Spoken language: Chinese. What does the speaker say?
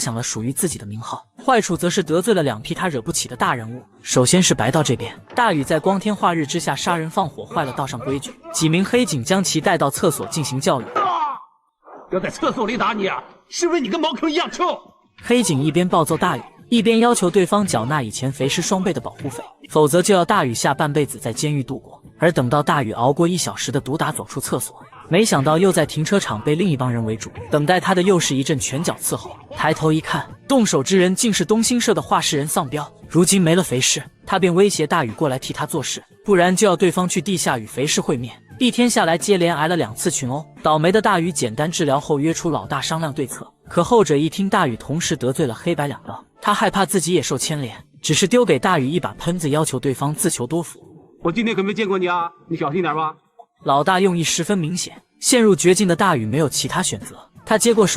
响了属于自己的名号，坏处则是得罪了2批他惹不起的大人物。首先是白道这边，大禹在光天化日之下杀人放火，坏了道上规矩，几名黑警将其带到厕所进行教育。要在厕所里打你啊，是不是你跟茅坑一样臭？黑警一边暴揍大禹，一边要求对方缴纳以前肥尸双倍的保护费，否则就要大禹下半辈子在监狱度过。而等到大禹熬过1小时的毒打，走出厕所，没想到又在停车场被另一帮人围住，等待他的又是一阵拳脚伺候。抬头一看，动手之人竟是东兴社的画室人丧彪。如今没了肥尸，他便威胁大禹过来替他做事，不然就要对方去地下与肥尸会面。1天下来，接连挨了2次群殴。倒霉的大禹简单治疗后，约出老大商量对策。可后者一听大禹同时得罪了黑白2道，他害怕自己也受牵连，只是丢给大禹一把喷子，要求对方自求多福。我今天可没见过你啊，你小心点吧。老大用意十分明显，陷入绝境的大禹没有其他选择，他接过手